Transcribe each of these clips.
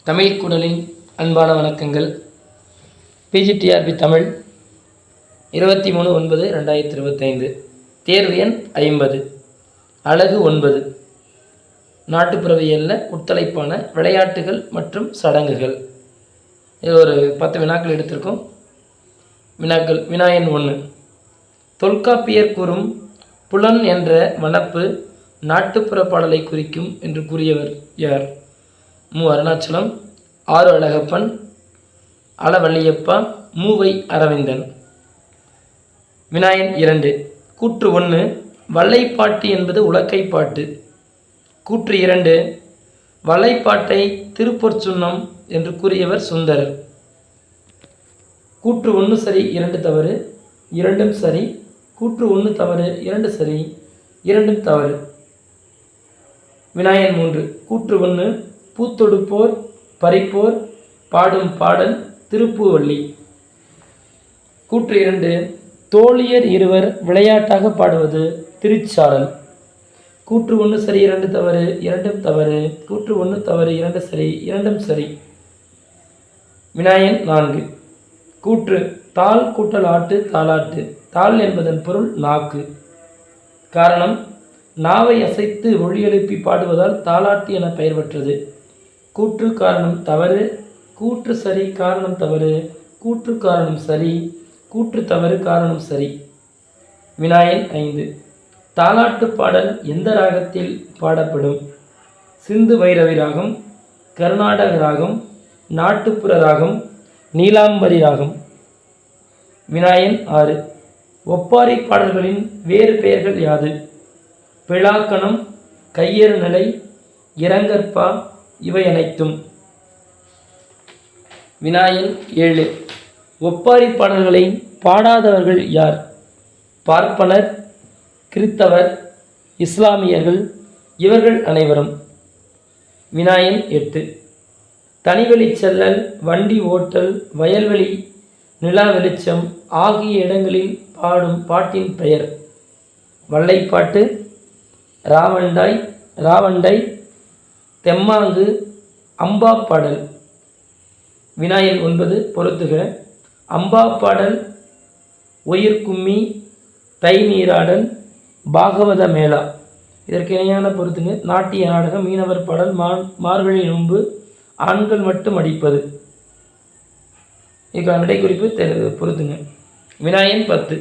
தமிழ் குரலின் அன்பான வணக்கங்கள். பிஜிடிஆர்பி தமிழ் 23/9/2025. தேர்வு எண் 50. அலகு 9. நாட்டுப்புறவியலில் உட்தலைப்பான விளையாட்டுகள் மற்றும் சடங்குகள். இது ஒரு 10 வினாக்கள் எடுத்திருக்கோம். வினாக்கள். வினா எண் 1. தொல்காப்பியர் கூறும் புலன் என்ற வனப்பு நாட்டுப்புற பாடலை குறிக்கும் என்று கூறியவர் யார்? மு. அருணாச்சலம், ஆறு அழகப்பன், அளவள்ளியப்பா, மூவை அரவிந்தன். வினா எண் 2. கூற்று 1. வல்லைப்பாட்டு என்பது உலக்கைப்பாட்டு. கூற்று 2. வல்லைப்பாட்டை திருப்பொற்சுன்னம் என்று கூறியவர் சுந்தரர். கூற்று 1 சரி, 2 தவறு, 2ம் சரி. கூற்று 1 தவறு, 2 சரி, 2ம் தவறு. வினா எண் 3. கூற்று 1. பூத்தொடுப்போர் பறிப்போர் பாடும் பாடல் திருப்பூவள்ளி. கூற்று 2. தோழியர் இருவர் விளையாட்டாக பாடுவது திருச்சாரல். கூற்று 1 சரி, 2 தவறு, 2ம் தவறு. கூற்று 1 தவறு, 2 சரி, 2ம் சரி. வினா எண் 4. கூற்று தாள் கூட்டல் ஆட்டு தாலாட்டு. தாள் என்பதன் பொருள் நாக்கு. காரணம் நாவை அசைத்து ஒளி எழுப்பி பாடுவதால் தாலாட்டு என பெயர் பெற்றது. கூற்று காரணம் தவறு. கூற்று சரி, காரணம் தவறு. கூற்று காரணம் சரி. கூற்று தவறு, காரணம் சரி. வினா எண் 5. தாலாட்டு பாடல் எந்த ராகத்தில் பாடப்படும்? சிந்து பைரவி ராகம், கர்நாடக ராகம், நாட்டுப்புற ராகம், நீலாம்பரி ராகம். வினா எண் 6. ஒப்பாரி பாடல்களின் வேறு பெயர்கள் யாது? பிளாக்கணம், கையறு நிலை, இரங்கற்பா, இவை அனைத்தும். வினா எண் 7. ஒப்பாரி பாடல்களை பாடாதவர்கள் யார்? பார்ப்பனர், கிறித்தவர், இஸ்லாமியர்கள், இவர்கள் அனைவரும். வினா எண் 8. தனிவெளி செல்லல், வண்டி ஓட்டல், வயல்வெளி, நிலா வெளிச்சம் ஆகிய இடங்களில் பாடும் பாட்டின் பெயர்? வல்லைப்பாட்டு, ராவண்டை, தெம்மாங்கு, அம்பா பாடல். வினா எண் 9. பொறுத்துக. அம்பா பாடல், ஒயிர்கும்மி, தை நீராடல், பாகவத மேளா. இதற்கு இணையான பொறுத்துங்க. நாட்டிய நாடகம், மீனவர் பாடல், மார்கழி நோன்பு, ஆண்கள் மட்டும் அடிப்பது. இதுக்கான விடை குறிப்பு பொறுத்துங்க. வினா எண் 10.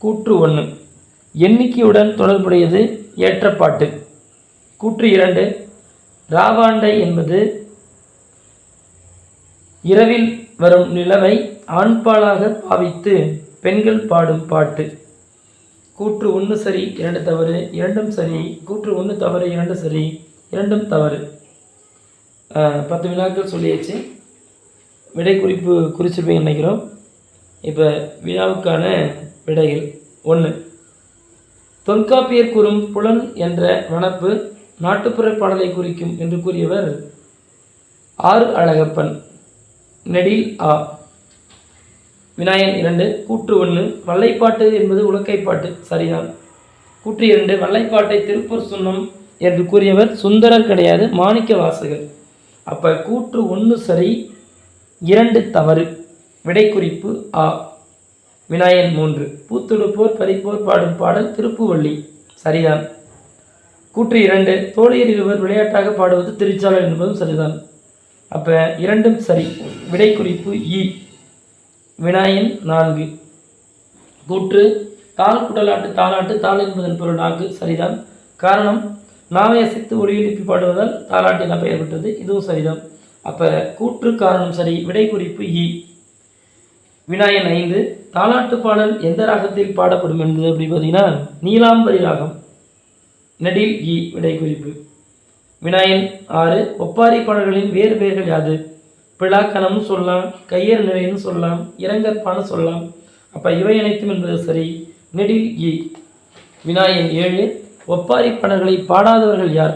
கூற்று 1. எண்ணிக்கையுடன் தொடர்புடையது ஏற்றப்பாட்டு. கூற்று 2. ராவாண்டை என்பது இரவில் வரும் நிலவை ஆண்பாலாக பாவித்து பெண்கள் பாடும் பாட்டு. கூற்று 1 சரி, 2 தவறு, 2ம் சரி. கூற்று 1 தவறு, 2 சரி, 2ம் தவறு. 10 வினாக்கள் சொல்லியாச்சு. விடை குறிச்சிருப்பீங்க நினைக்கிறோம். இப்போ வினாவுக்கான விடைகள். 1. தொல்காப்பியர் கூறும் புலன் என்ற வனப்பு நாட்டுப்புற பாடலை குறிக்கும் என்று கூறியவர் ஆறு அழகப்பன். நெடில் ஆ. வினா எண் 2. கூற்று 1. வல்லைப்பாட்டு என்பது உலக்கைப்பாட்டு. சரிதான். கூற்று 2. வல்லைப்பாட்டை திருப்பூர் சுன்னம் என்று கூறியவர் சுந்தரர் கிடையாது, மாணிக்க வாசகர். அப்போ கூற்று 1 சரி, 2 தவறு. விடை குறிப்பு ஆ. வினா எண் 3. பூத்தொடுப்போர் பறிப்போர் பாடும் பாடல் திருப்புவள்ளி. சரிதான். கூற்று 2. தோழியர் இருவர் விளையாட்டாக பாடுவது திருச்சாளர் என்பதும் சரிதான். அப்போ 2ம் சரி. விடை குறிப்பு இ. வினா எண் 4. கூற்று தாள் குடலாட்டு தாலாட்டு, தாள் என்பதன் பொருள் நாக்கு. சரிதான். காரணம் நாவை அசைத்து ஒளி எழுப்பி பாடுவதால் தாலாட்டு என பெயர் பெற்றது. இதுவும் சரிதான். அப்போ கூற்று காரணம் சரி. விடை குறிப்பு இ. வினா எண் 5. தாலாட்டு பாடல் எந்த ராகத்தில் பாடப்படும் என்பது அப்படி பார்த்தீங்கன்னா நீலாம்பரி ராகம். நெடில் இ. விடை குறிப்பு. வினா எண் 6. ஒப்பாரி பாடல்களின் வேறு பெயர்கள் யாது? பிளாக்கணம்னு சொல்லலாம், கையறு நிலைன்னு சொல்லலாம், இரங்கற்பான்னு சொல்லலாம். அப்போ இவை அனைத்தும் என்பது சரி. நெடில் இ. வினா எண் 7. ஒப்பாரி பாடல்களை பாடாதவர்கள் யார்?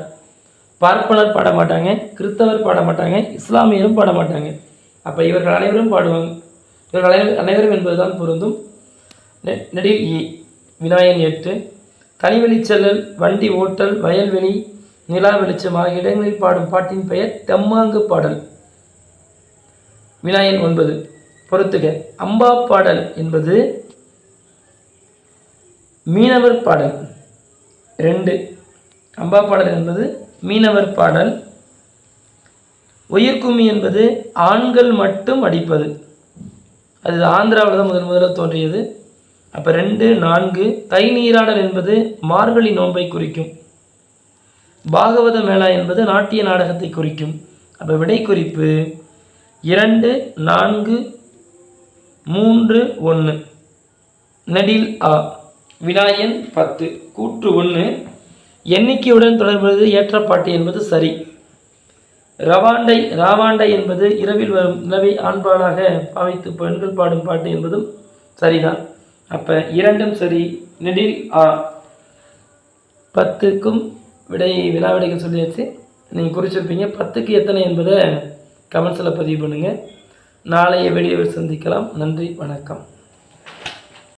பார்ப்பனர் பாட மாட்டாங்க, கிறித்தவர் பாட மாட்டாங்க, இஸ்லாமியரும் பாட மாட்டாங்க. அப்போ இவர்கள் அனைவரும் பாடுவாங்க. இவர்கள் அனைவரும் என்பதுதான் பொருந்தும். நெடில் இ. வினா எண் 8. தனிவெளி செல்லல், வண்டி ஓட்டல், வயல்வெளி, நிலா வெளிச்சம் ஆகிய இடங்களில் பாடும் பாட்டின் பெயர் தெம்மாங்கு பாடல். வினா எண் 9 பொறுத்துக. அம்பா பாடல் என்பது மீனவர் பாடல். 2 அம்பா பாடல் என்பது மீனவர் பாடல். உயிர்கும்மி என்பது ஆண்கள் மட்டும் அடிப்பது. அது ஆந்திராவில் தான் முதல்ல தோன்றியது. அப்போ 2, 4 தை நீராடல் என்பது மார்கழி நோன்பை குறிக்கும். பாகவத மேளா என்பது நாட்டிய நாடகத்தை குறிக்கும். அப்போ விடை குறிப்பு 2, 4, 3, 1 நெடில் ஆ. வினா எண் 10 கூற்று 1 எண்ணிக்கையுடன் தொடர்புடையது ஏற்றப்பாட்டு என்பது சரி. ராவாண்டை என்பது இரவில் வரும் நிலவை ஆண்பாலாக பாவித்து பெண்கள் பாடும் பாட்டு என்பதும் சரிதான். அப்போ 2ம் சரி. நெடில் ஆ. 10க்கும் வினா விடைகள் சொல்லியாச்சு. நீங்கள் குறிச்சிருப்பீங்க. 10க்கு எத்தனை என்பதை கமெண்ட்ஸில் பதிவு பண்ணுங்கள். நாளைய வீடியோவில் சந்திக்கலாம். நன்றி, வணக்கம்.